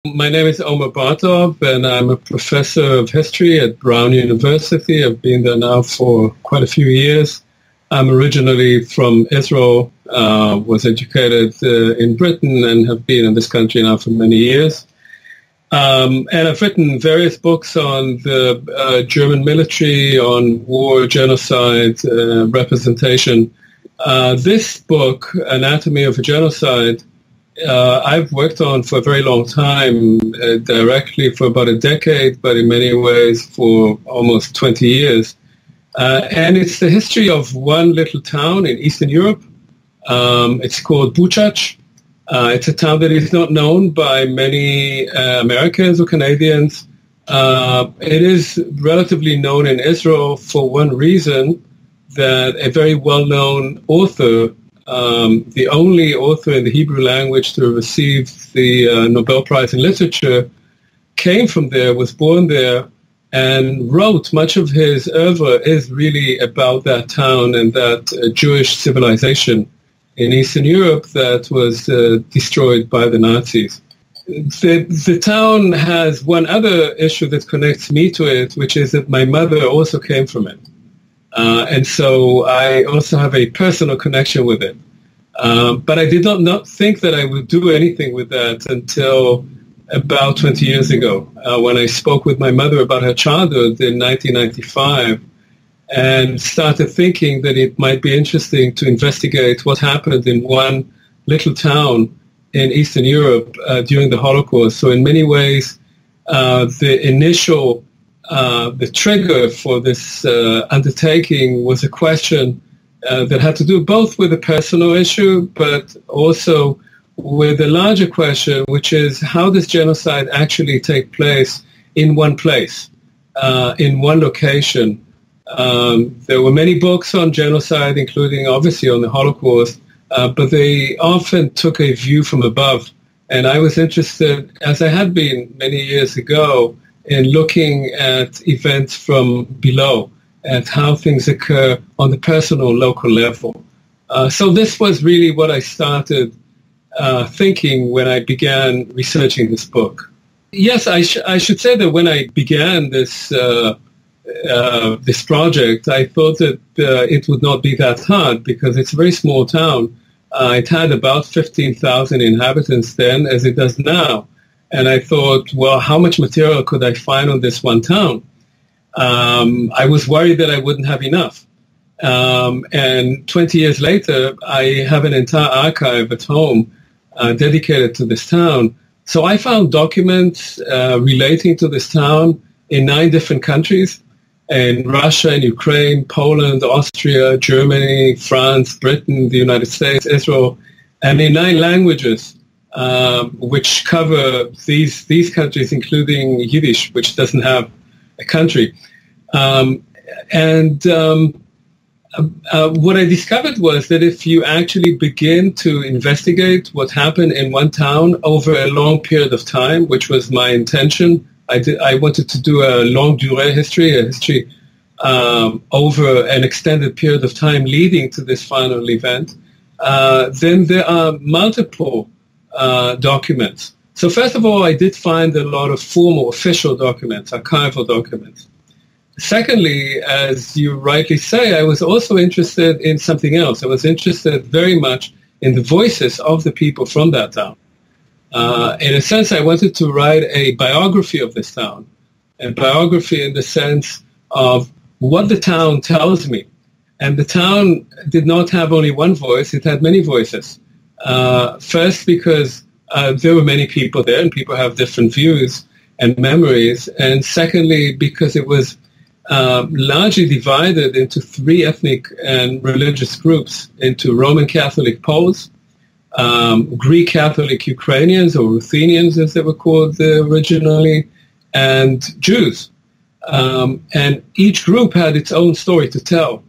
My name is Omer Bartov, and I'm a professor of history at Brown University. I've been there now for quite a few years. I'm originally from Israel, was educated in Britain, and have been in this country now for many years. And I've written various books on the German military, on war, genocide, representation. This book, Anatomy of a Genocide, I've worked on for a very long time, directly for about a decade, but in many ways for almost 20 years. And it's the history of one little town in Eastern Europe. It's called Buczacz. It's a town that is not known by many Americans or Canadians. It is relatively known in Israel for one reason, that a very well-known author, the only author in the Hebrew language to receive the Nobel Prize in Literature, came from there, was born there, and wrote much of his oeuvre is really about that town and that Jewish civilization in Eastern Europe that was destroyed by the Nazis. The town has one other issue that connects me to it, which is that my mother also came from it. And so I also have a personal connection with it. But I did not think that I would do anything with that until about 20 years ago, when I spoke with my mother about her childhood in 1995 and started thinking that it might be interesting to investigate what happened in one little town in Eastern Europe during the Holocaust. So in many ways, the initial the trigger for this undertaking was a question that had to do both with a personal issue, but also with a larger question, which is how does genocide actually take place in one place, in one location? There were many books on genocide, including obviously on the Holocaust, but they often took a view from above. And I was interested, as I had been many years ago, in looking at events from below, at how things occur on the personal, local level. So this was really what I started thinking when I began researching this book. Yes, I should say that when I began this this project, I thought that it would not be that hard because it's a very small town. It had about 15,000 inhabitants then, as it does now. And I thought, well, how much material could I find on this one town? I was worried that I wouldn't have enough. And 20 years later, I have an entire archive at home dedicated to this town. So I found documents relating to this town in 9 different countries, in Russia, in Ukraine, Poland, Austria, Germany, France, Britain, the United States, Israel, and in 9 languages. Which cover these countries, including Yiddish, which doesn't have a country. What I discovered was that if you actually begin to investigate what happened in one town over a long period of time, which was my intention, I wanted to do a longue durée history, a history over an extended period of time leading to this final event, then there are multiple documents. So first of all, I did find a lot of formal official documents, archival documents. Secondly, as you rightly say, I was also interested in something else. I was interested very much in the voices of the people from that town. In a sense, I wanted to write a biography of this town, a biography in the sense of what the town tells me. And the town did not have only one voice, it had many voices. First, because there were many people there and people have different views and memories. And secondly, because it was largely divided into 3 ethnic and religious groups, into Roman Catholic Poles, Greek Catholic Ukrainians, or Ruthenians as they were called originally, and Jews. And each group had its own story to tell.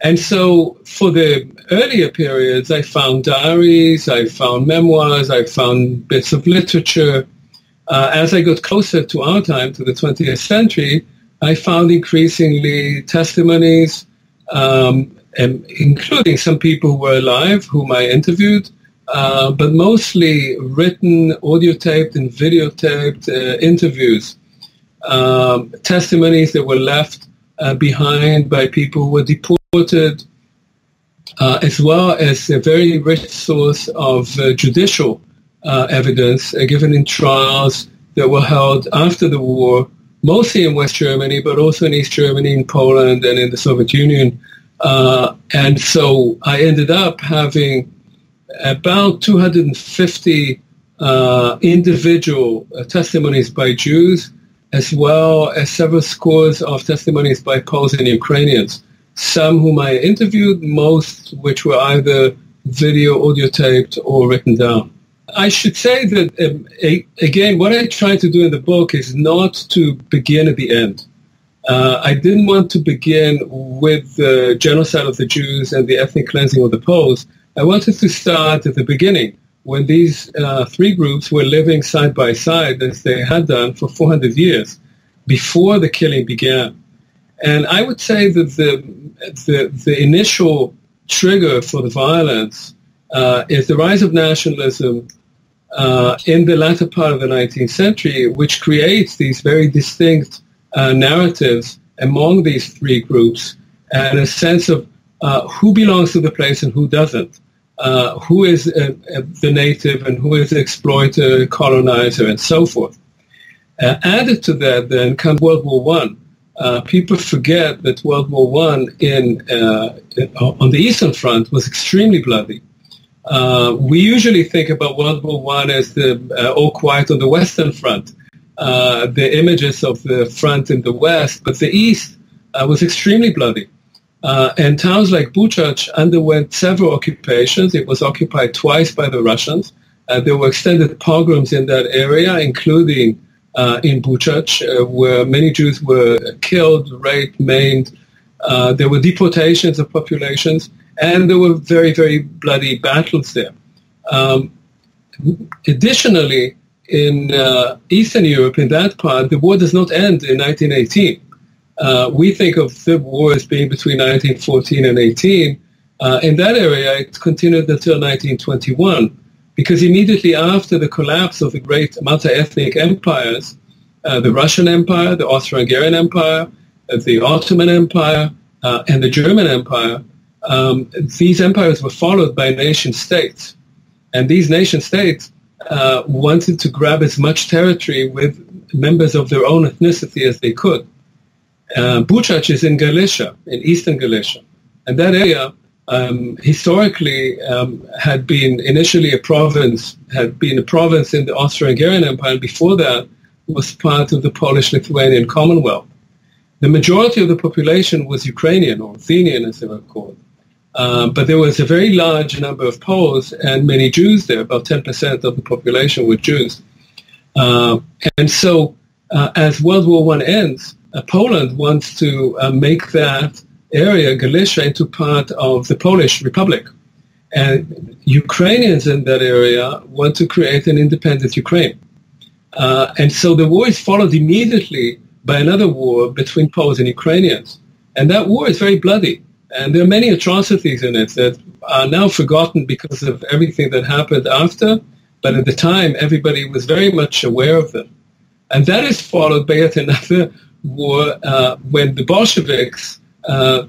And so for the earlier periods, I found diaries, I found memoirs, I found bits of literature. As I got closer to our time, to the 20th century, I found increasingly testimonies, and including some people who were alive, whom I interviewed, but mostly written, audio-taped, and videotaped interviews, testimonies that were left behind by people who were deported, as well as a very rich source of judicial evidence given in trials that were held after the war, mostly in West Germany, but also in East Germany, in Poland, and in the Soviet Union. And so I ended up having about 250 individual testimonies by Jews, as well as several scores of testimonies by Poles and Ukrainians, some whom I interviewed, most which were either video, audio taped, or written down. I should say that, again, what I try to do in the book is not to begin at the end. I didn't want to begin with the genocide of the Jews and the ethnic cleansing of the Poles. I wanted to start at the beginning, when these three groups were living side by side, as they had done for 400 years, before the killing began. And I would say that the initial trigger for the violence is the rise of nationalism in the latter part of the 19th century, which creates these very distinct narratives among these three groups, and a sense of who belongs to the place and who doesn't, who is the native and who is the exploiter, colonizer, and so forth. Added to that, then, comes World War I. People forget that World War I on the Eastern Front was extremely bloody. We usually think about World War I as the all quiet on the Western Front, the images of the front in the West, but the East was extremely bloody. And towns like Buchac underwent several occupations. It was occupied twice by the Russians. There were extended pogroms in that area, including in Buchac, where many Jews were killed, raped, maimed. There were deportations of populations, and there were very, very bloody battles there. Additionally, in Eastern Europe, in that part, the war does not end in 1918. We think of the war as being between 1914 and 18. In that area, it continued until 1921, because immediately after the collapse of the great multi-ethnic empires, the Russian Empire, the Austro-Hungarian Empire, the Ottoman Empire, and the German Empire, these empires were followed by nation-states. And these nation-states wanted to grab as much territory with members of their own ethnicity as they could. Buczacz is in Galicia, in eastern Galicia. And that area historically had been initially a province in the Austro-Hungarian Empire, and before that was part of the Polish-Lithuanian Commonwealth. The majority of the population was Ukrainian, or Ruthenian as they were called. But there was a very large number of Poles and many Jews there. About 10% of the population were Jews. And so as World War I ends, Poland wants to make that area, Galicia, into part of the Polish Republic. And Ukrainians in that area want to create an independent Ukraine. And so the war is followed immediately by another war between Poles and Ukrainians. And that war is very bloody. And there are many atrocities in it that are now forgotten because of everything that happened after. But at the time, everybody was very much aware of them. And that is followed by yet another war when the Bolsheviks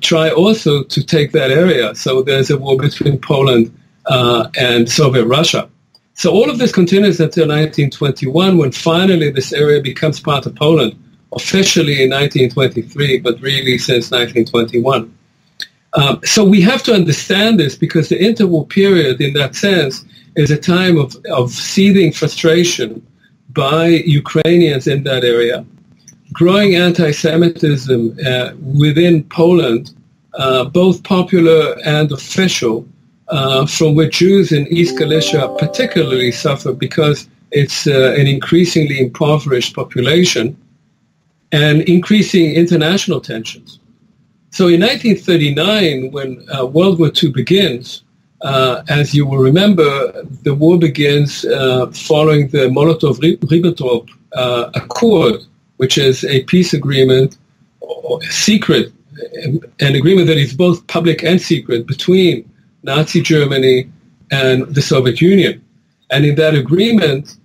try also to take that area. So there's a war between Poland and Soviet Russia. So all of this continues until 1921, when finally this area becomes part of Poland, officially in 1923, but really since 1921. So we have to understand this, because the interwar period, in that sense, is a time of seething frustration by Ukrainians in that area, growing anti-Semitism within Poland, both popular and official, from which Jews in East Galicia particularly suffer because it's an increasingly impoverished population, and increasing international tensions. So in 1939, when World War II begins, as you will remember, the war begins following the Molotov-Ribbentrop Accord, which is a peace agreement, or secret, an agreement that is both public and secret, between Nazi Germany and the Soviet Union. And in that agreement,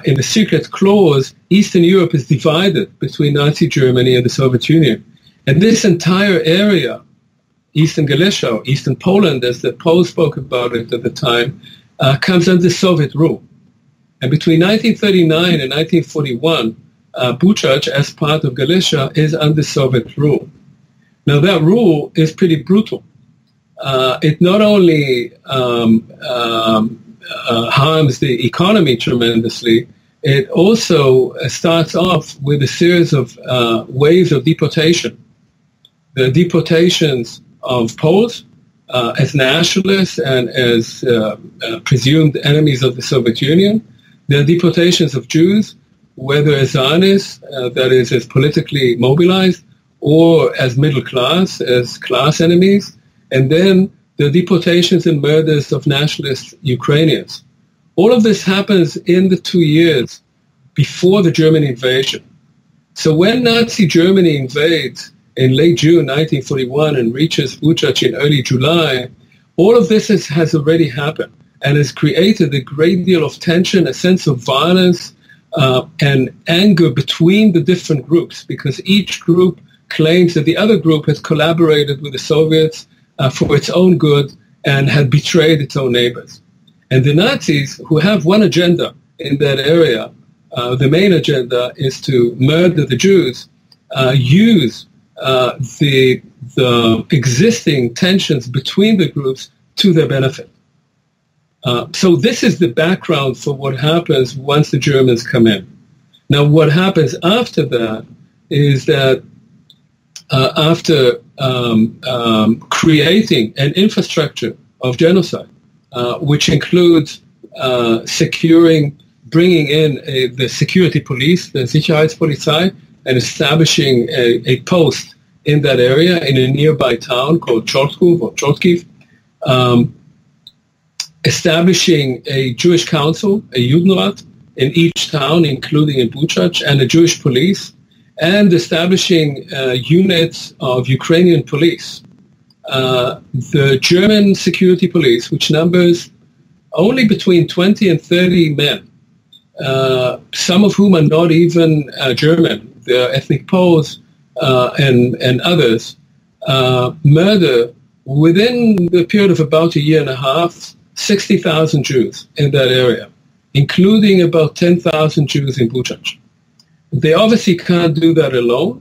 in the secret clause, Eastern Europe is divided between Nazi Germany and the Soviet Union. And this entire area, Eastern Galicia, or Eastern Poland, as the Poles spoke about it at the time, comes under Soviet rule. And between 1939 and 1941, Buczacz, as part of Galicia, is under Soviet rule. Now, that rule is pretty brutal. It not only harms the economy tremendously, it also starts off with a series of waves of deportation. The deportations of Poles as nationalists and as presumed enemies of the Soviet Union. There are deportations of Jews, whether as Zionists, that is, as politically mobilized, or as middle class, as class enemies. And then the deportations and murders of nationalist Ukrainians. All of this happens in the 2 years before the German invasion. So when Nazi Germany invades in late June 1941 and reaches Buchac in early July, all of this has already happened and has created a great deal of tension, a sense of violence and anger between the different groups, because each group claims that the other group has collaborated with the Soviets for its own good and had betrayed its own neighbors. And the Nazis, who have one agenda in that area, the main agenda is to murder the Jews, use the existing tensions between the groups to their benefit. So this is the background for what happens once the Germans come in. Now, what happens after that is that after creating an infrastructure of genocide, which includes bringing in the security police, the Sicherheitspolizei, and establishing a post in that area in a nearby town called Chortkov or Chortkiv, establishing a Jewish council, a Judenrat, in each town, including in Buczacz, and a Jewish police, and establishing units of Ukrainian police. The German security police, which numbers only between 20 and 30 men, some of whom are not even German, they're ethnic Poles and others, murder within the period of about a year and a half 60,000 Jews in that area, including about 10,000 Jews in Buczacz. They obviously can't do that alone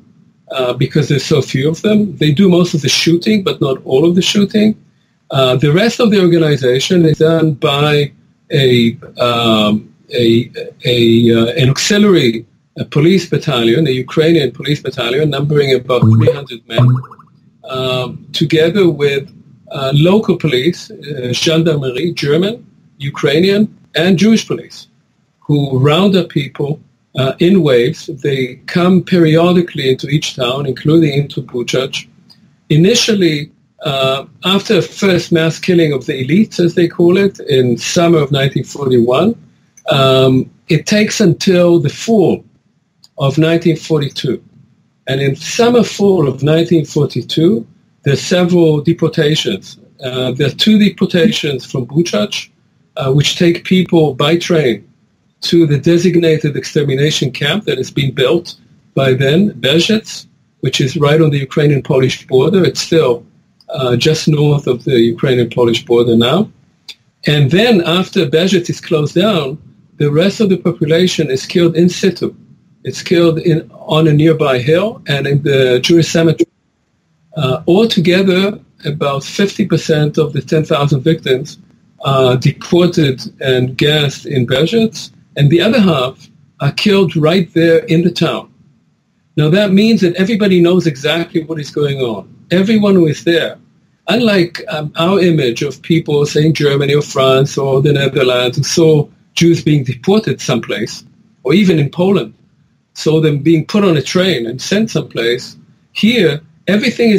because there's so few of them. They do most of the shooting, but not all of the shooting. The rest of the organization is done by an auxiliary police battalion, a Ukrainian police battalion numbering about 300 men, together with local police, gendarmerie, German, Ukrainian, and Jewish police, who round up people in waves. They come periodically into each town, including into Buczacz. Initially, after the first mass killing of the elites, as they call it, in summer of 1941, it takes until the fall of 1942. And in fall of 1942, there are several deportations. There are 2 deportations from Buczacz, which take people by train to the designated extermination camp that has been built by then, Bełżec, which is right on the Ukrainian-Polish border. It's still just north of the Ukrainian-Polish border now. And then after Bełżec is closed down, the rest of the population is killed in situ. It's killed on a nearby hill and in the Jewish cemetery. Altogether, about 50% of the 10,000 victims are deported and gassed in Bełżec, and the other half are killed right there in the town. Now that means that everybody knows exactly what is going on. Everyone who is there. Unlike our image of people, say in Germany or France or the Netherlands, who saw Jews being deported someplace, or even in Poland, saw them being put on a train and sent someplace, here everything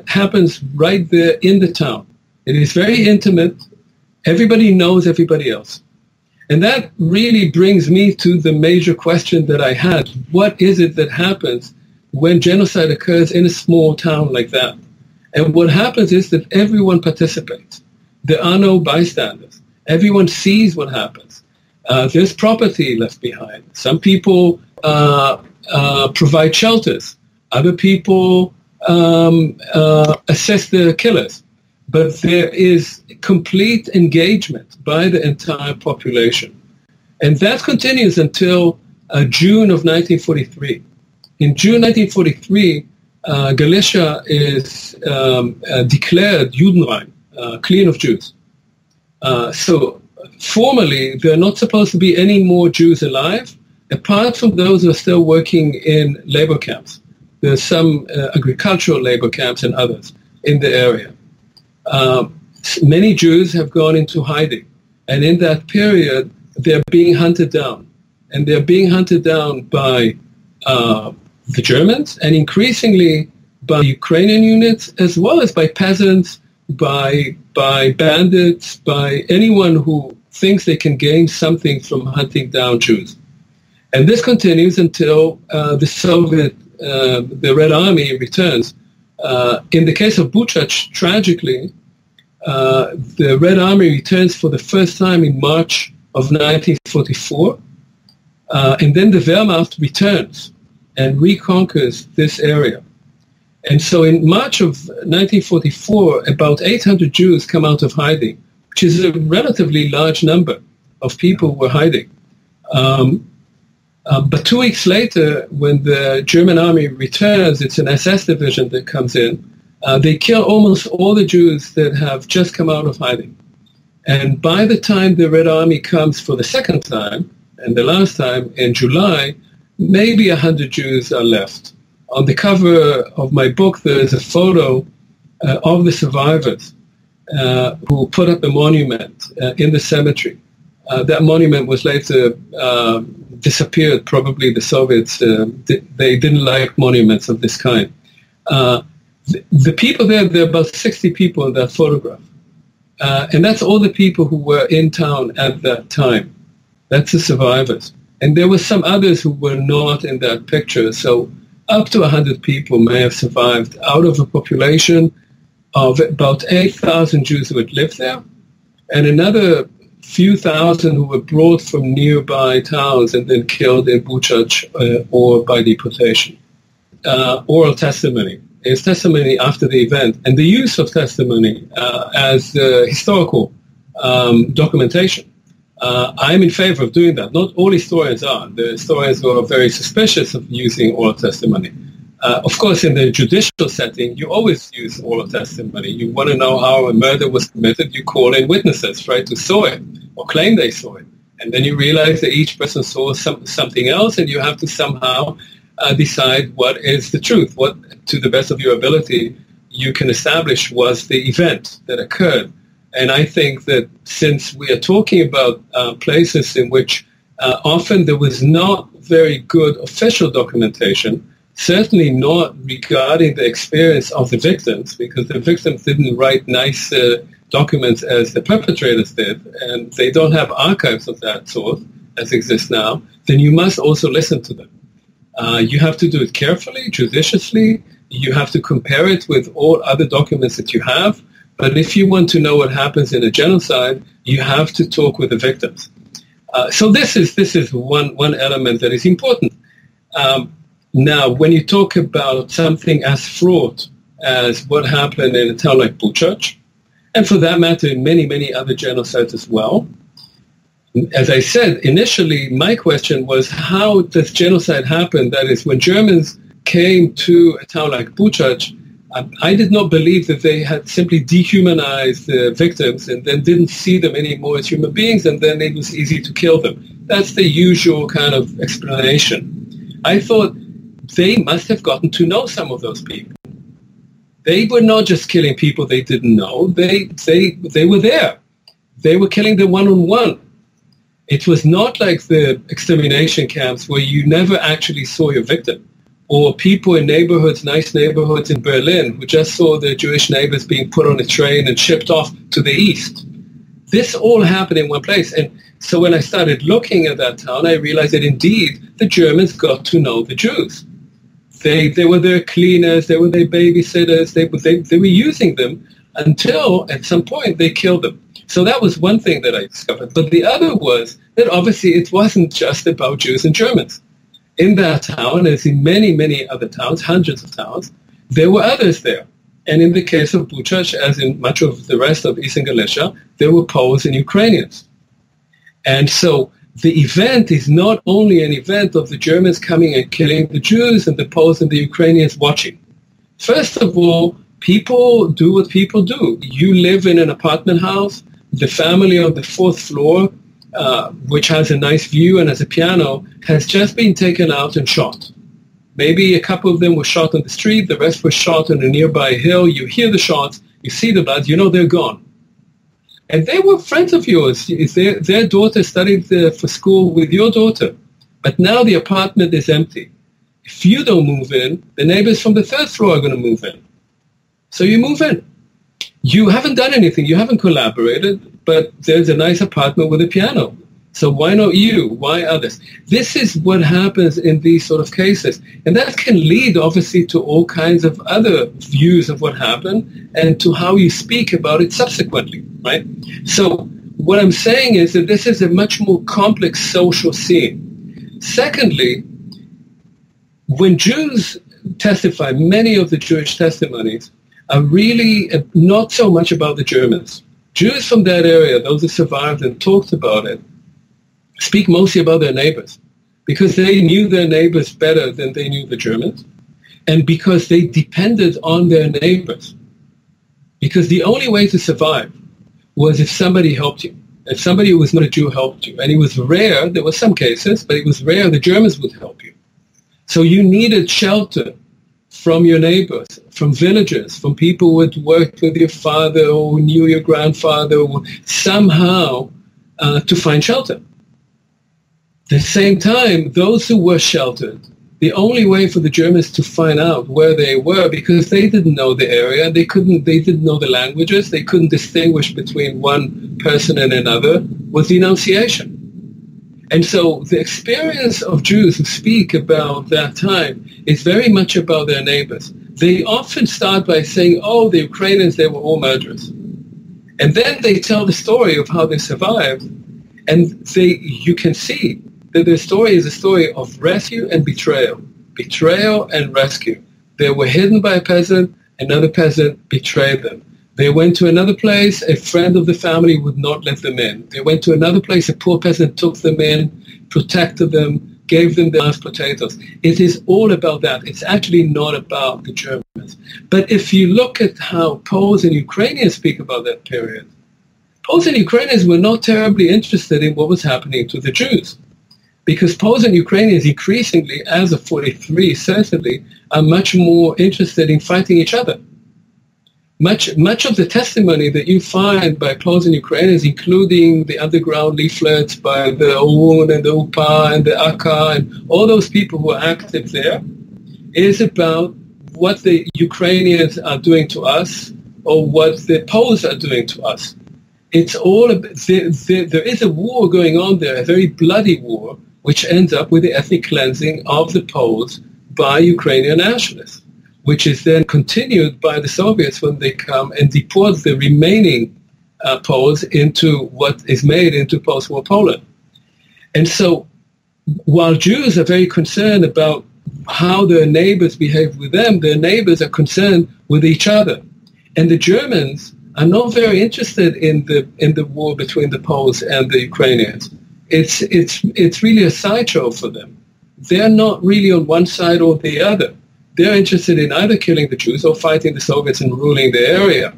happens right there in the town. It is very intimate. Everybody knows everybody else. And that really brings me to the major question that I had. What is it that happens when genocide occurs in a small town like that? And what happens is that everyone participates. There are no bystanders. Everyone sees what happens. There's property left behind. Some people provide shelters. Other people assess the killers. But there is complete engagement by the entire population. And that continues until June of 1943. In June 1943, Galicia is declared Judenrein, clean of Jews. So formally, there are not supposed to be any more Jews alive, apart from those who are still working in labor camps. There are some agricultural labor camps and others in the area. Many Jews have gone into hiding, and in that period, they're being hunted down. And they're being hunted down by the Germans, and increasingly by Ukrainian units, as well as by peasants, by bandits, by anyone who thinks they can gain something from hunting down Jews. And this continues until the Red Army returns. In the case of Buczacz, tragically, the Red Army returns for the first time in March of 1944, and then the Wehrmacht returns and reconquers this area. And so in March of 1944, about 800 Jews come out of hiding, which is a relatively large number of people who were hiding. But 2 weeks later, when the German army returns, it's an SS division that comes in, they kill almost all the Jews that have just come out of hiding. And by the time the Red Army comes for the second time, and the last time in July, maybe 100 Jews are left. On the cover of my book, there is a photo of the survivors who put up a monument in the cemetery. That monument was later disappeared. Probably the Soviets, they didn't like monuments of this kind. The people there are about 60 people in that photograph. And that's all the people who were in town at that time. That's the survivors. And there were some others who were not in that picture. So up to 100 people may have survived out of a population of about 8,000 Jews who had lived there, and another few thousand who were brought from nearby towns and then killed in Buchac or by deportation. Oral testimony is testimony after the event, and the use of testimony as historical documentation. I'm in favor of doing that. Not all historians are. The historians who are very suspicious of using oral testimony. Of course, in the judicial setting, you always use oral testimony. You want to know how a murder was committed, you call in witnesses, right, who saw it or claim they saw it. And then you realize that each person saw something else, and you have to somehow decide what is the truth, what, to the best of your ability, you can establish was the event that occurred. And I think that since we are talking about places in which often there was not very good official documentation, certainly not regarding the experience of the victims, because the victims didn't write nice documents as the perpetrators did, and they don't have archives of that sort as exist now, then you must also listen to them. You have to do it carefully, judiciously. You have to compare it with all other documents that you have. But if you want to know what happens in a genocide, you have to talk with the victims. So this is one element that is important. Now, when you talk about something as fraught as what happened in a town like Buczacz, and for that matter in many, many other genocides as well, as I said, initially my question was, how does genocide happen? That is, when Germans came to a town like Buczacz, I did not believe that they had simply dehumanized the victims and then didn't see them anymore as human beings, and then it was easy to kill them. That's the usual kind of explanation. I thought they must have gotten to know some of those people. They were not just killing people they didn't know. They were there. They were killing them one-on-one. It was not like the extermination camps where you never actually saw your victim, or people in neighborhoods, nice neighborhoods in Berlin, who just saw their Jewish neighbors being put on a train and shipped off to the east. This all happened in one place. And so when I started looking at that town, I realized that indeed the Germans got to know the Jews. They were their cleaners, they were their babysitters, they were using them until at some point they killed them. So that was one thing that I discovered. But the other was that obviously it wasn't just about Jews and Germans. In that town, as in many, many other towns, hundreds of towns, there were others there. And in the case of Buczacz, as in much of the rest of Eastern Galicia, there were Poles and Ukrainians. And so the event is not only an event of the Germans coming and killing the Jews and the Poles and the Ukrainians watching. First of all, people do what people do. You live in an apartment house. The family on the fourth floor, which has a nice view and has a piano, has just been taken out and shot. Maybe a couple of them were shot on the street. The rest were shot on a nearby hill. You hear the shots. You see the blood. You know they're gone. And they were friends of yours. Their daughter studied for school with your daughter. But now the apartment is empty. If you don't move in, the neighbors from the third floor are going to move in. So you move in. You haven't done anything. You haven't collaborated, but there's a nice apartment with a piano. So why not you? Why others? This is what happens in these sort of cases. And that can lead, obviously, to all kinds of other views of what happened and to how you speak about it subsequently, right? So what I'm saying is that this is a much more complex social scene. Secondly, when Jews testify, many of the Jewish testimonies are really not so much about the Germans. Jews from that area, those who survived and talked about it, speak mostly about their neighbors because they knew their neighbors better than they knew the Germans and because they depended on their neighbors. Because the only way to survive was if somebody helped you. If somebody who was not a Jew helped you. And it was rare, there were some cases, but it was rare the Germans would help you. So you needed shelter from your neighbors, from villagers, from people who had worked with your father or knew your grandfather, or somehow to find shelter. At the same time, those who were sheltered, the only way for the Germans to find out where they were, because they didn't know the area, they didn't know the languages, they couldn't distinguish between one person and another, was denunciation. And so the experience of Jews who speak about that time is very much about their neighbors. They often start by saying, oh, the Ukrainians, they were all murderers. And then they tell the story of how they survived, and you can see that their story is a story of rescue and betrayal. Betrayal and rescue. They were hidden by a peasant, another peasant betrayed them. They went to another place, a friend of the family would not let them in. They went to another place, a poor peasant took them in, protected them, gave them the mashed potatoes. It is all about that. It's actually not about the Germans. But if you look at how Poles and Ukrainians speak about that period, Poles and Ukrainians were not terribly interested in what was happening to the Jews. Because Poles and Ukrainians increasingly, as of 43 certainly, are much more interested in fighting each other. Much of the testimony that you find by Poles and Ukrainians, including the underground leaflets by the OUN and the UPA and the AK and all those people who are active there, is about what the Ukrainians are doing to us or what the Poles are doing to us. It's all there is a war going on there, a very bloody war, which ends up with the ethnic cleansing of the Poles by Ukrainian nationalists, which is then continued by the Soviets when they come and deport the remaining Poles into what is made into post-war Poland. And so while Jews are very concerned about how their neighbors behave with them, their neighbors are concerned with each other. And the Germans are not very interested in the war between the Poles and the Ukrainians. It's really a sideshow for them. They're not really on one side or the other. They're interested in either killing the Jews or fighting the Soviets and ruling the area.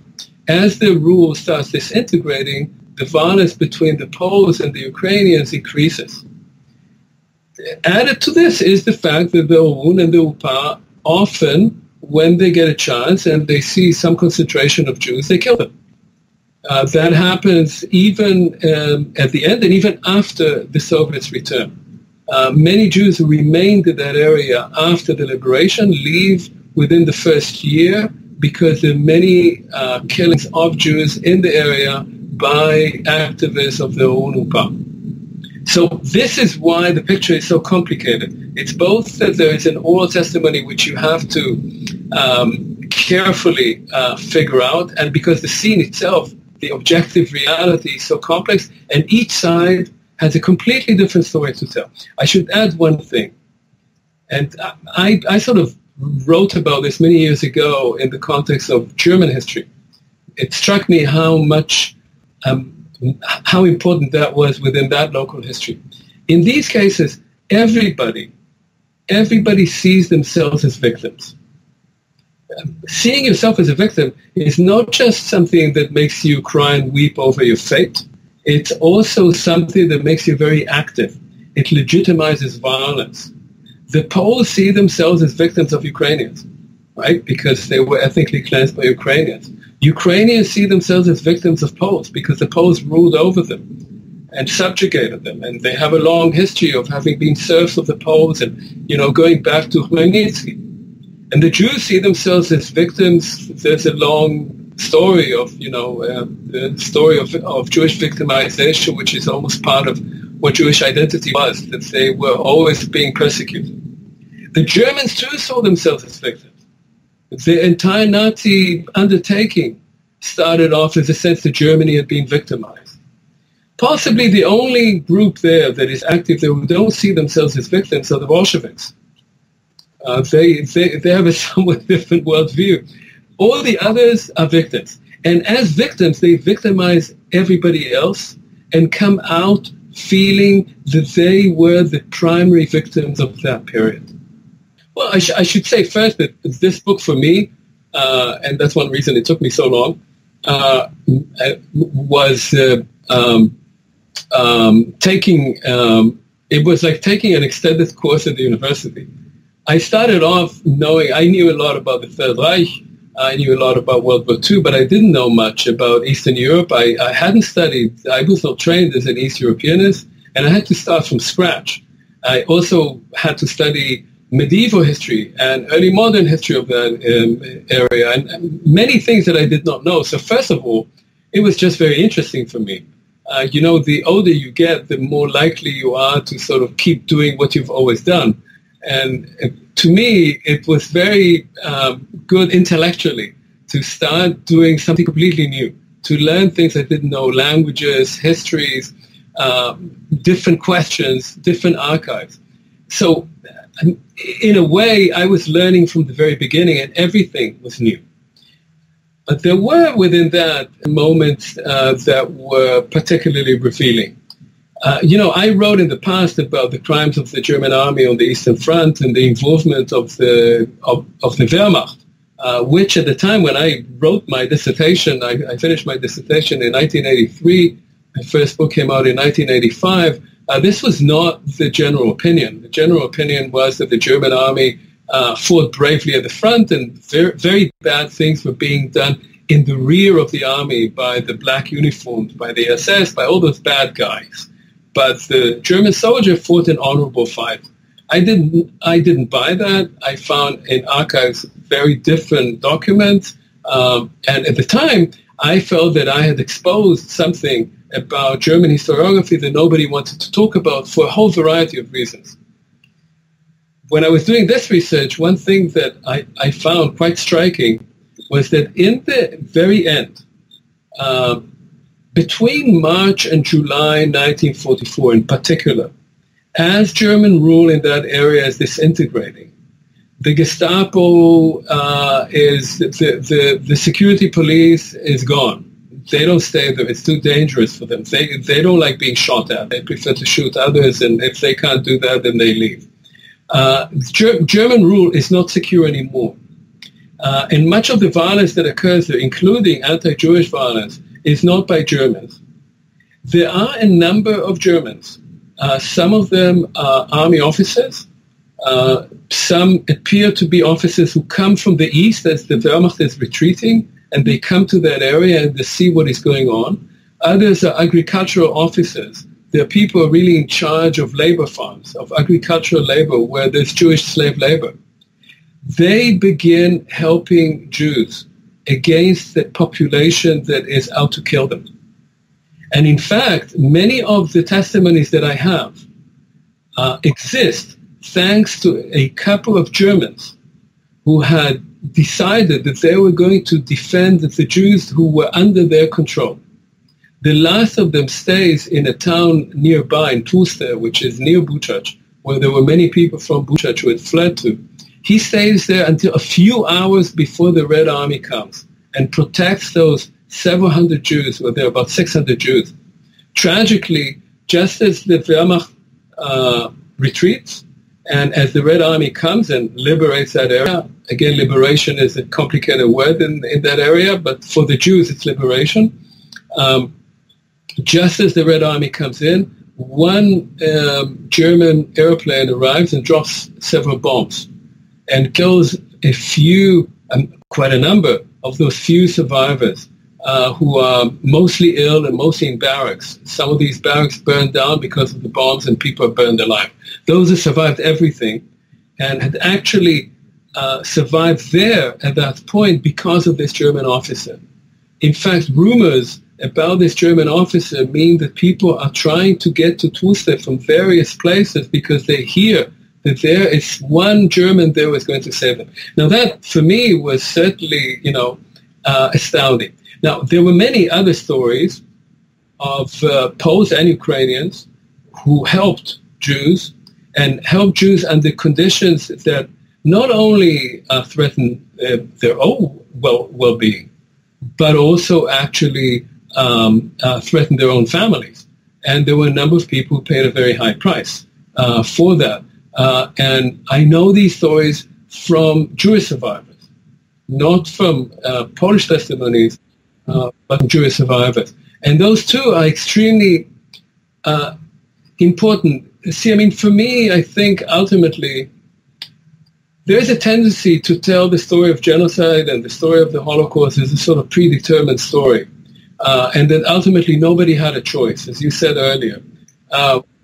As the rule starts disintegrating, the violence between the Poles and the Ukrainians increases. Added to this is the fact that the OUN and the UPA often, when they get a chance and they see some concentration of Jews, they kill them. That happens even at the end and even after the Soviets return. Many Jews who remained in that area after the liberation leave within the first year because there are many killings of Jews in the area by activists of the OUN-UPA. So this is why the picture is so complicated. It's both that there is an oral testimony which you have to carefully figure out, and because the scene itself, the objective reality is so complex, and each side has a completely different story to tell. I should add one thing, and I sort of wrote about this many years ago in the context of German history. It struck me how much, how important that was within that local history. In these cases, everybody sees themselves as victims. Seeing yourself as a victim is not just something that makes you cry and weep over your fate. It's also something that makes you very active. It legitimizes violence. The Poles see themselves as victims of Ukrainians, right? Because they were ethnically cleansed by Ukrainians. Ukrainians see themselves as victims of Poles because the Poles ruled over them and subjugated them. And they have a long history of having been serfs of the Poles and, going back to Khmelnytsky. And the Jews see themselves as victims. There's a long story of, the story of Jewish victimization, which is almost part of what Jewish identity was, that they were always being persecuted. The Germans too saw themselves as victims. The entire Nazi undertaking started off as a sense that Germany had been victimized. Possibly the only group there that is active that don't see themselves as victims are the Bolsheviks. They have a somewhat different worldview. All the others are victims. And as victims, they victimize everybody else and come out feeling that they were the primary victims of that period. Well, I should say first that this book for me, and that's one reason it took me so long, was it was like taking an extended course at the university. I started off I knew a lot about the Third Reich, I knew a lot about World War II, but I didn't know much about Eastern Europe. I hadn't studied, I was not trained as an East Europeanist, and I had to start from scratch. I also had to study medieval history and early modern history of that area, and many things that I did not know. So first of all, it was just very interesting for me. The older you get, the more likely you are to sort of keep doing what you've always done. And to me, it was very good intellectually to start doing something completely new, to learn things I didn't know, languages, histories, different questions, different archives. So in a way, I was learning from the very beginning, and everything was new. But there were within that moments that were particularly revealing. I wrote in the past about the crimes of the German army on the Eastern Front and the involvement of the Wehrmacht, which at the time when I wrote my dissertation, I finished my dissertation in 1983. My first book came out in 1985. This was not the general opinion. The general opinion was that the German army fought bravely at the front, and very, very bad things were being done in the rear of the army by the black uniformed, by the SS, by all those bad guys. But the German soldier fought an honorable fight. I didn't buy that. I found in archives very different documents. And at the time, I felt that I had exposed something about German historiography that nobody wanted to talk about for a whole variety of reasons. When I was doing this research, one thing that I found quite striking was that in the very end, between March and July 1944 in particular, as German rule in that area is disintegrating, the Gestapo the security police is gone. They don't stay there. It's too dangerous for them. They don't like being shot at. They prefer to shoot others, and if they can't do that, then they leave. German rule is not secure anymore. And much of the violence that occurs there, including anti-Jewish violence, is not by Germans. There are a number of Germans. Some of them are army officers. Some appear to be officers who come from the east as the Wehrmacht is retreating, and they come to that area and they see what is going on. Others are agricultural officers. There are people really in charge of labor farms, of agricultural labor, where there's Jewish slave labor. They begin helping Jews against the population that is out to kill them. And in fact, many of the testimonies that I have exist thanks to a couple of Germans who had decided that they were going to defend the Jews who were under their control. The last of them stays in a town nearby, in Tłuste, which is near Buczacz, where there were many people from Buczacz who had fled to. He stays there until a few hours before the Red Army comes and protects those several hundred Jews, well, there are about 600 Jews. Tragically, just as the Wehrmacht retreats, and as the Red Army comes and liberates that area, again, liberation is a complicated word in that area, but for the Jews, it's liberation. Just as the Red Army comes in, one German airplane arrives and drops several bombs and kills a few, quite a number of those few survivors who are mostly ill and mostly in barracks. Some of these barracks burned down because of the bombs and people are burned alive. Those who survived everything and had actually survived there at that point because of this German officer. In fact, rumors about this German officer mean that people are trying to get to Tłuste from various places because they hear that there is one German there who is going to save them. Now that, for me, was certainly, astounding. Now, there were many other stories of Poles and Ukrainians who helped Jews and helped Jews under conditions that not only threatened their own well-being, but also actually threatened their own families. And there were a number of people who paid a very high price for that. And I know these stories from Jewish survivors, not from Polish testimonies, but from Jewish survivors. And those two are extremely important. See, I mean, for me, I think ultimately there is a tendency to tell the story of genocide and the story of the Holocaust as a sort of predetermined story. And that ultimately nobody had a choice, as you said earlier.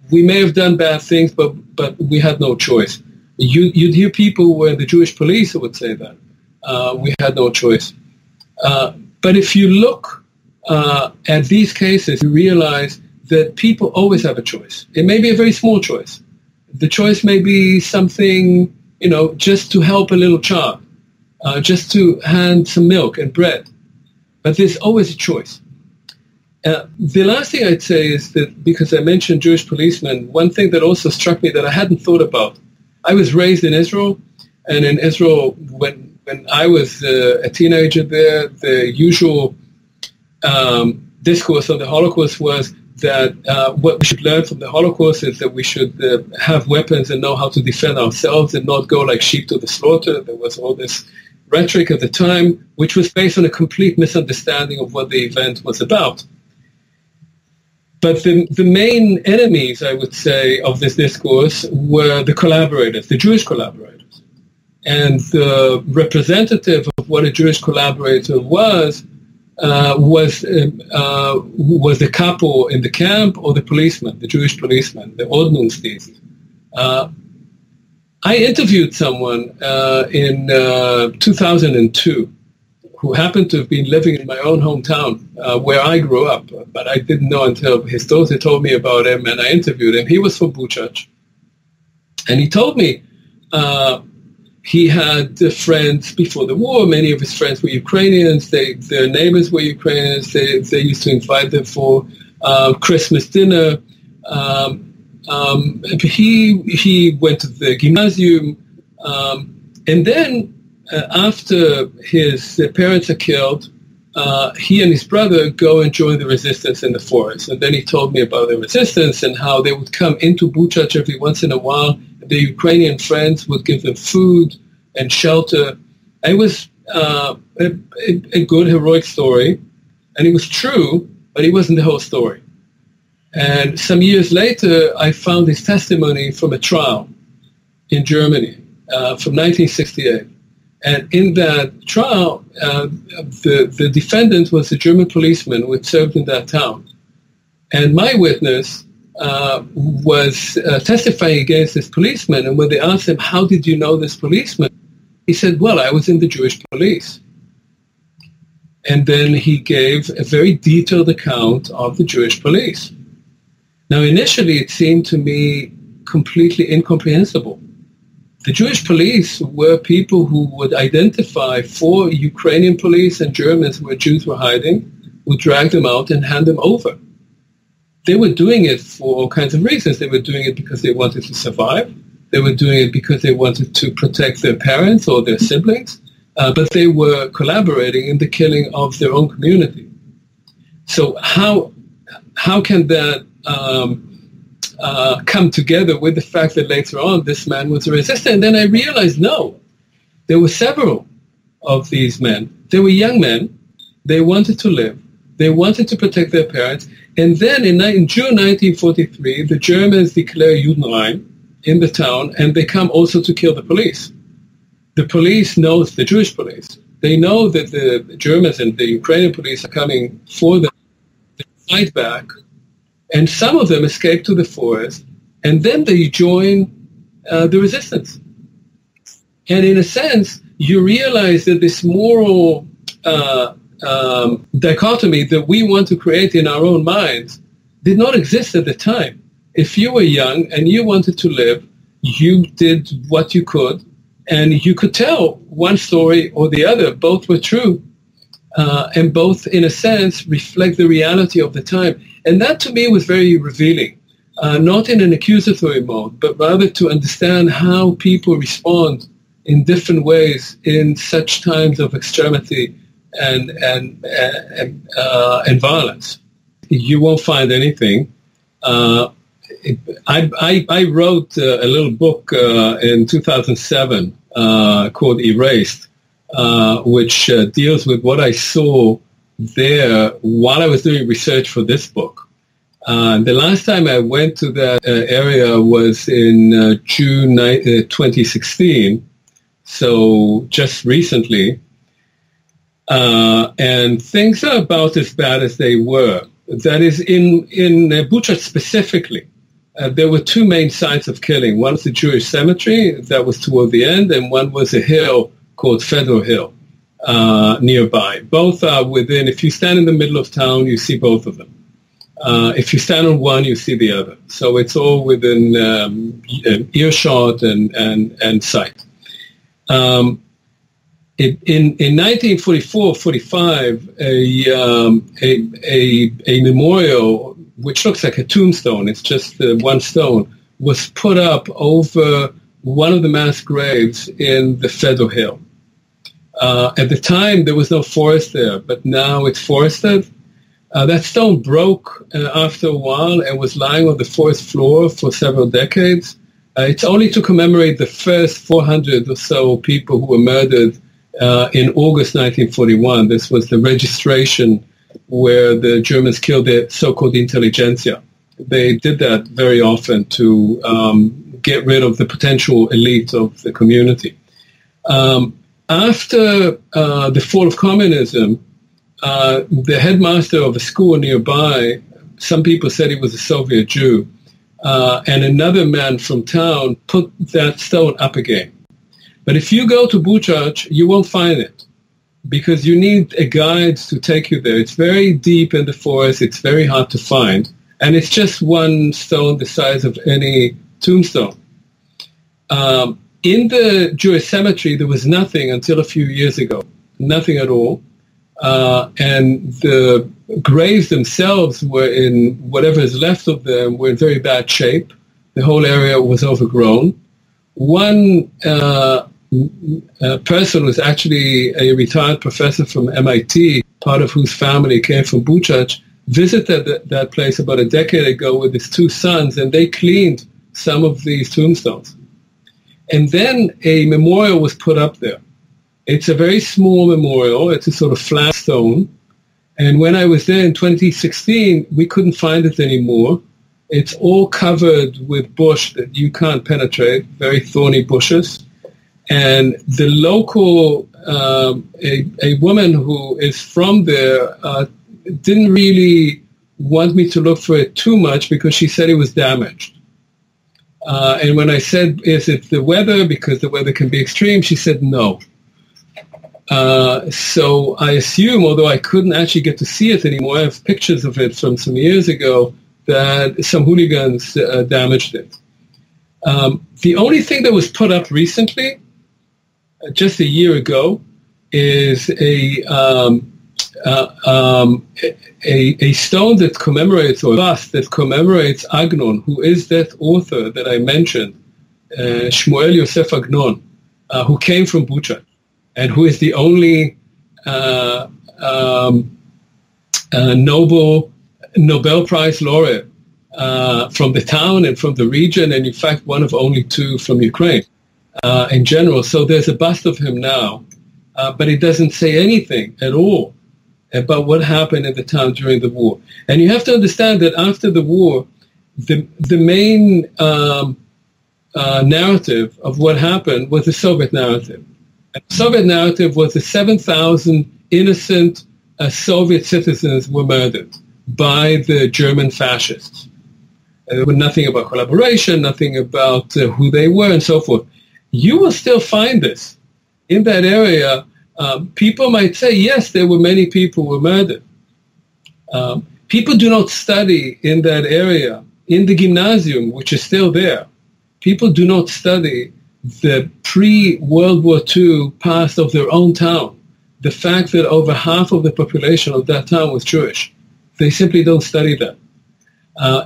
We may have done bad things, but we had no choice. You'd hear people who were in the Jewish police who would say that. We had no choice. But if you look at these cases, you realize that people always have a choice. It may be a very small choice. The choice may be something, just to help a little child, just to hand some milk and bread. But there's always a choice. The last thing I'd say is that, because I mentioned Jewish policemen, one thing that also struck me that I hadn't thought about. I was raised in Israel, and in Israel, when I was a teenager there, the usual discourse on the Holocaust was that what we should learn from the Holocaust is that we should have weapons and know how to defend ourselves and not go like sheep to the slaughter. There was all this rhetoric at the time, which was based on a complete misunderstanding of what the event was about. But the main enemies, I would say, of this discourse were the collaborators, the Jewish collaborators. And the representative of what a Jewish collaborator was the capo in the camp or the policeman, the Jewish policeman, the Ordnungsdienst. I interviewed someone in 2002 who happened to have been living in my own hometown where I grew up, but I didn't know until his daughter told me about him, and I interviewed him. He was from Buczacz, and he told me he had friends before the war. Many of his friends were Ukrainians. Their neighbors were Ukrainians. They used to invite them for Christmas dinner. He went to the gymnasium, and then after his parents are killed, he and his brother go and join the resistance in the forest. And then he told me about the resistance and how they would come into Buczacz every once in a while. The Ukrainian friends would give them food and shelter. It was a good, heroic story, and it was true, but it wasn't the whole story. And some years later, I found his testimony from a trial in Germany from 1968. And in that trial, the defendant was a German policeman who had served in that town. And my witness was testifying against this policeman. And when they asked him, how did you know this policeman? He said, well, I was in the Jewish police. And then he gave a very detailed account of the Jewish police. Now, initially, it seemed to me completely incomprehensible The Jewish police were people who would identify for Ukrainian police and Germans where Jews were hiding, would drag them out and hand them over. They were doing it for all kinds of reasons. They were doing it because they wanted to survive. They were doing it because they wanted to protect their parents or their siblings. But they were collaborating in the killing of their own community. So how can that come together with the fact that later on this man was a resistant? And then I realized, no, there were several of these men. They were young men. They wanted to live. They wanted to protect their parents. And then in June 1943, the Germans declare Judenrein in the town, and they come also to kill the police. The police knows, the Jewish police, they know that the Germans and the Ukrainian police are coming for them. They fight back, and some of them escape to the forest, and then they join the resistance. And in a sense, you realize that this moral dichotomy that we want to create in our own minds did not exist at the time. If you were young and you wanted to live, you did what you could, and you could tell one story or the other. Both were true, and both, in a sense, reflect the reality of the time. And that, to me, was very revealing, not in an accusatory mode, but rather to understand how people respond in different ways in such times of extremity and violence. You won't find anything. I wrote a little book in 2007 called Erased, which deals with what I saw there while I was doing research for this book. The last time I went to that area was in June 2016, so just recently. And things are about as bad as they were. That is, in Buchac specifically, there were two main sites of killing. One was the Jewish cemetery, that was toward the end, and one was a hill called Fedor Hill nearby. Both are within, if you stand in the middle of town, you see both of them. If you stand on one, you see the other. So it's all within earshot and sight. In 1944-45, a memorial, which looks like a tombstone, it's just one stone, was put up over one of the mass graves in the Fedor Hill. At the time, there was no forest there, but now it's forested. That stone broke after a while and was lying on the forest floor for several decades. It's only to commemorate the first 400 or so people who were murdered in August 1941. This was the registration where the Germans killed the so-called intelligentsia. They did that very often to get rid of the potential elite of the community. After the fall of communism, the headmaster of a school nearby, some people said he was a Soviet Jew, and another man from town put that stone up again. But if you go to Buczacz, you won't find it because you need a guide to take you there. It's very deep in the forest. It's very hard to find. And it's just one stone the size of any tombstone. In the Jewish cemetery, there was nothing until a few years ago, nothing at all. And the graves themselves were in, whatever is left of them, were in very bad shape. The whole area was overgrown. One person was actually a retired professor from MIT, part of whose family came from Buczacz, visited that place about a decade ago with his two sons, and they cleaned some of these tombstones. And then a memorial was put up there. It's a very small memorial. It's a sort of flat stone. And when I was there in 2016, we couldn't find it anymore. It's all covered with bush that you can't penetrate, very thorny bushes. And the local, a woman who is from there, didn't really want me to look for it too much because she said it was damaged. And when I said, is it the weather, because the weather can be extreme, she said no. So I assume, although I couldn't actually get to see it anymore, I have pictures of it from some years ago, that some hooligans damaged it. The only thing that was put up recently, just a year ago, is a stone that commemorates, or a bust that commemorates Agnon, who is that author that I mentioned, Shmuel Yosef Agnon, who came from Bucacz, and who is the only Nobel Prize laureate from the town and from the region, and in fact one of only two from Ukraine in general. So there's a bust of him now, but it doesn't say anything at all about what happened in the town during the war. And you have to understand that after the war, the main narrative of what happened was the Soviet narrative. And the Soviet narrative was that 7,000 innocent Soviet citizens were murdered by the German fascists. There was nothing about collaboration, nothing about who they were, and so forth. You will still find this in that area. People might say, yes, there were many people who were murdered. People do not study in that area, in the gymnasium, which is still there. People do not study the pre-World War II past of their own town. The fact that over half of the population of that town was Jewish. They simply don't study that.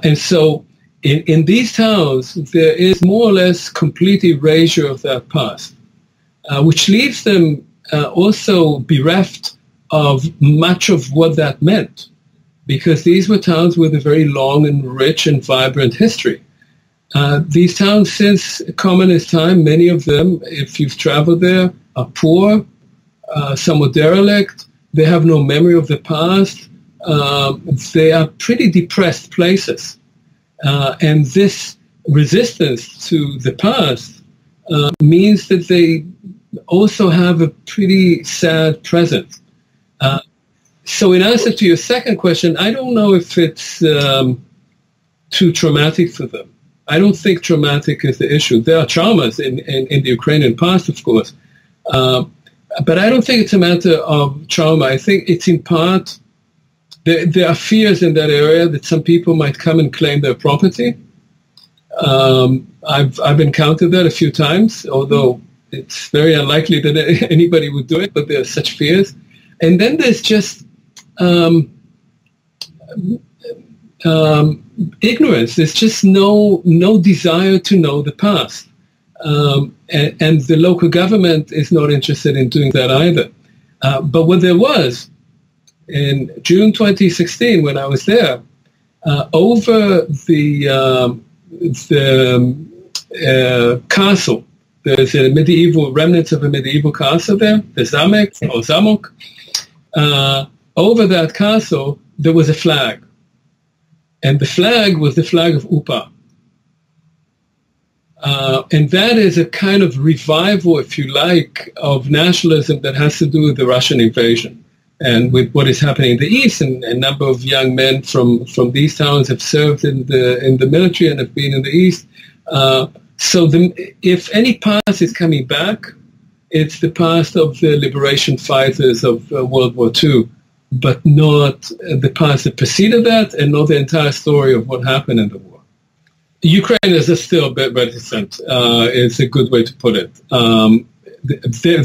And so in these towns, there is more or less complete erasure of that past, which leaves them also bereft of much of what that meant, because these were towns with a very long and rich and vibrant history. These towns, since communist time, many of them, if you've traveled there, are poor, somewhat derelict. They have no memory of the past. They are pretty depressed places. And this resistance to the past means that they also have a pretty sad present. So in answer to your second question, I don't know if it's too traumatic for them. I don't think traumatic is the issue. There are traumas in the Ukrainian past, of course. But I don't think it's a matter of trauma. I think it's in part, there are fears in that area that some people might come and claim their property. I've encountered that a few times, although it's very unlikely that anybody would do it, but there are such fears. And then there's just ignorance. There's just no desire to know the past. And the local government is not interested in doing that either. But what there was, in June 2016, when I was there, over the castle, there's a medieval, remnants of a medieval castle there, the Zamek, or Zamok. Over that castle, there was a flag. And the flag was the flag of UPA. And that is a kind of revival, if you like, of nationalism that has to do with the Russian invasion and with what is happening in the East. And a number of young men from these towns have served in the military and have been in the East. So if any past is coming back, it's the past of the liberation fighters of World War II, but not the past that preceded that, and not the entire story of what happened in the war. Ukrainians are still a bit reticent, is a good way to put it.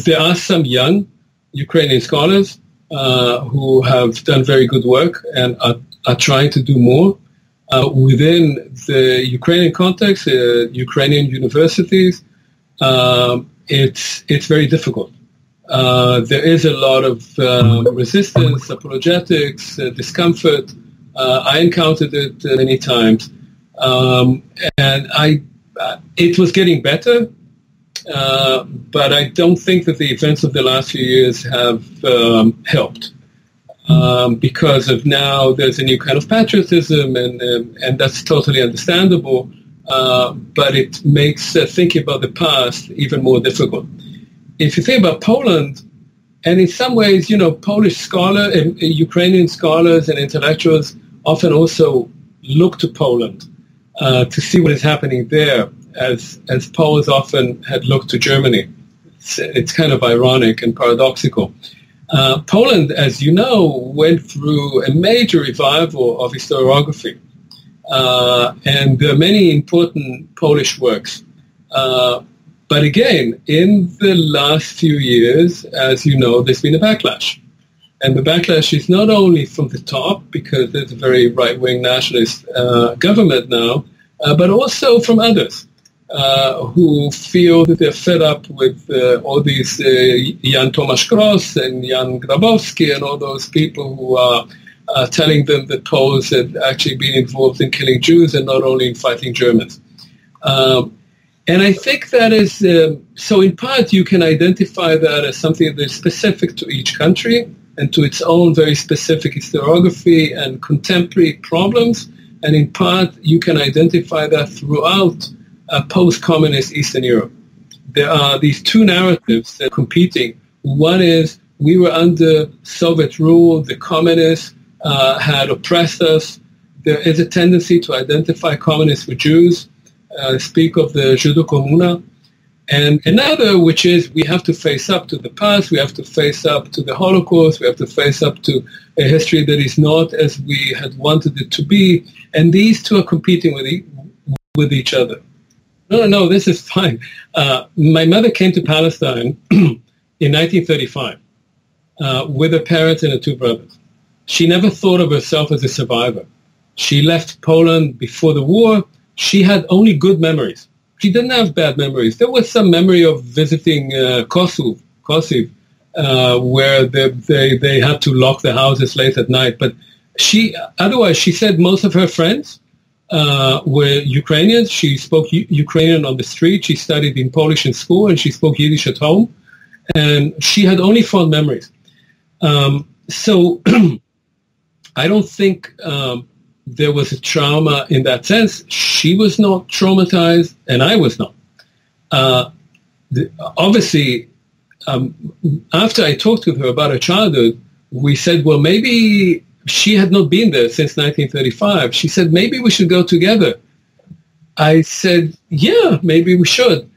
There are some young Ukrainian scholars who have done very good work and are trying to do more. Within the Ukrainian context, Ukrainian universities, it's very difficult. There is a lot of resistance, apologetics, discomfort. I encountered it many times. And it was getting better, but I don't think that the events of the last few years have helped, because of now there's a new kind of patriotism, and that's totally understandable, but it makes thinking about the past even more difficult. If you think about Poland, and in some ways, Polish scholars and Ukrainian scholars and intellectuals often also look to Poland to see what is happening there, as Poles often had looked to Germany. It's kind of ironic and paradoxical. Poland, as you know, went through a major revival of historiography. And there are many important Polish works But again, in the last few years, as you know, there's been a backlash. And the backlash is not only from the top, because there's a very right-wing nationalist government now, but also from others who feel that they're fed up with all these Jan Tomasz Gross and Jan Grabowski and all those people who are telling them that Poles had actually been involved in killing Jews and not only in fighting Germans. And I think that is, so in part you can identify that as something that is specific to each country and to its own very specific historiography and contemporary problems. And in part you can identify that throughout post-communist Eastern Europe. There are these two narratives that are competing. One is we were under Soviet rule, the communists had oppressed us. There is a tendency to identify communists with Jews, speak of the Judo-Komuna. And another, which is we have to face up to the past, we have to face up to the Holocaust, we have to face up to a history that is not as we had wanted it to be. And these two are competing with each other. No, this is fine. My mother came to Palestine in 1935 with her parents and her two brothers. She never thought of herself as a survivor. She left Poland before the war. She had only good memories. She didn't have bad memories. There was some memory of visiting Kosiv, where they had to lock the houses late at night. But otherwise, she said most of her friends were Ukrainians. She spoke Ukrainian on the street. She studied in Polish in school, and she spoke Yiddish at home. And she had only fond memories. So I don't think there was a trauma in that sense. She was not traumatized, and I was not. Obviously, after I talked with her about her childhood, we said, well, maybe she had not been there since 1935. She said, maybe we should go together. I said, yeah, maybe we should.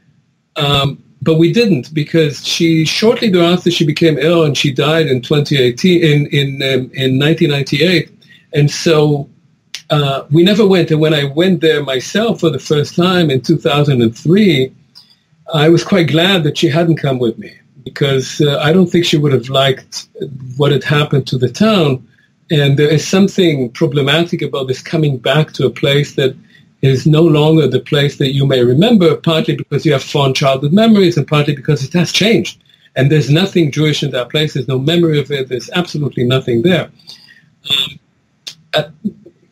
But we didn't, because shortly thereafter she became ill and she died in 2018, in 1998. And so we never went. And when I went there myself for the first time in 2003, I was quite glad that she hadn't come with me, because I don't think she would have liked what had happened to the town. And there is something problematic about this coming back to a place that is no longer the place that you may remember, partly because you have fond childhood memories and partly because it has changed. And there's nothing Jewish in that place. There's no memory of it. There's absolutely nothing there.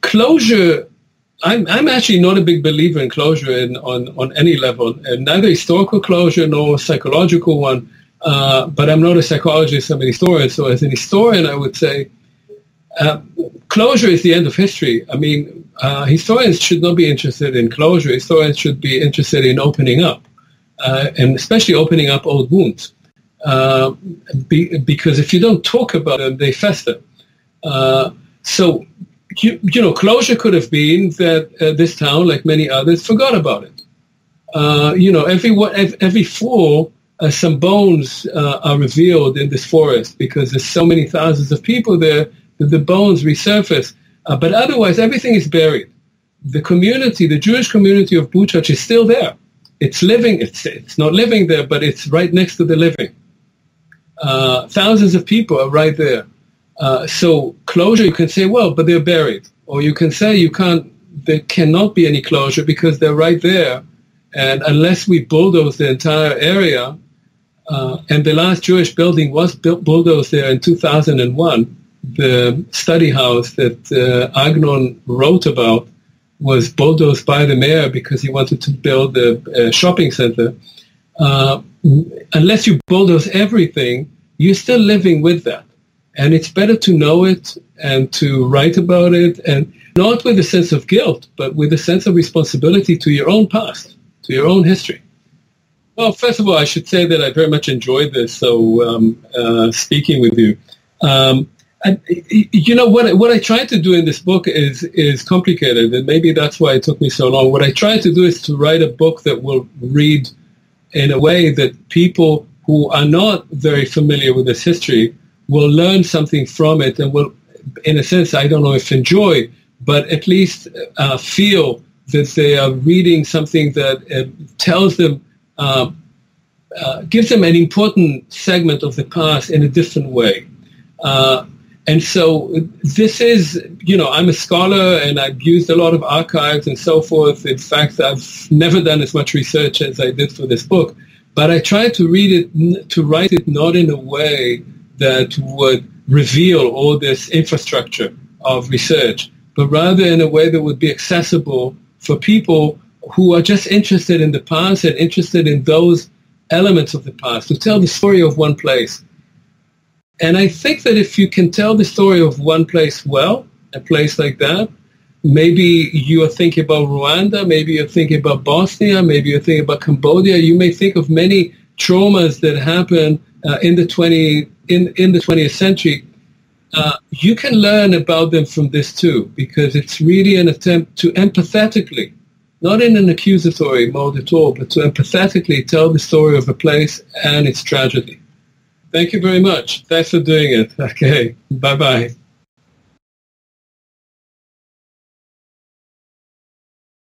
Closure, I'm actually not a big believer in closure on any level, and neither historical closure nor psychological one. But I'm not a psychologist, I'm a historian. So as an historian, I would say closure is the end of history. I mean, historians should not be interested in closure. Historians should be interested in opening up, and especially opening up old wounds. Because if you don't talk about them, they fester. So, you know, closure could have been that this town, like many others, forgot about it. You know, every fall, some bones are revealed in this forest because there's so many thousands of people there that the bones resurface. But otherwise, everything is buried. The community, the Jewish community of Buczacz is still there. It's living. It's not living there, but it's right next to the living. Thousands of people are right there. So closure, you can say, well, but they're buried. Or you can say there cannot be any closure because they're right there. And unless we bulldoze the entire area, and the last Jewish building was bulldozed there in 2001, the study house that Agnon wrote about was bulldozed by the mayor because he wanted to build a shopping center. Unless you bulldoze everything, you're still living with that. And it's better to know it and to write about it, and not with a sense of guilt, but with a sense of responsibility to your own past, to your own history. Well, first of all, I should say that I very much enjoyed this, speaking with you. You know, what I tried to do in this book is complicated, and maybe that's why it took me so long. What I tried to do is to write a book that will read in a way that people who are not very familiar with this history will learn something from it and will, in a sense, I don't know if enjoy, but at least feel that they are reading something that tells them, gives them an important segment of the past in a different way. And so this is, I'm a scholar and I've used a lot of archives and so forth. In fact, I've never done as much research as I did for this book. But I tried to write it not in a way that would reveal all this infrastructure of research, but rather in a way that would be accessible for people who are just interested in the past and interested in those elements of the past, to tell the story of one place. And I think that if you can tell the story of one place well, a place like that, maybe you are thinking about Rwanda, maybe you're thinking about Bosnia, maybe you're thinking about Cambodia. You may think of many traumas that happened in the 20th century. You can learn about them from this too, because it's really an attempt to empathetically, not in an accusatory mode at all, but to empathetically tell the story of a place and its tragedy. Thank you very much. Thanks for doing it. Okay. Bye-bye.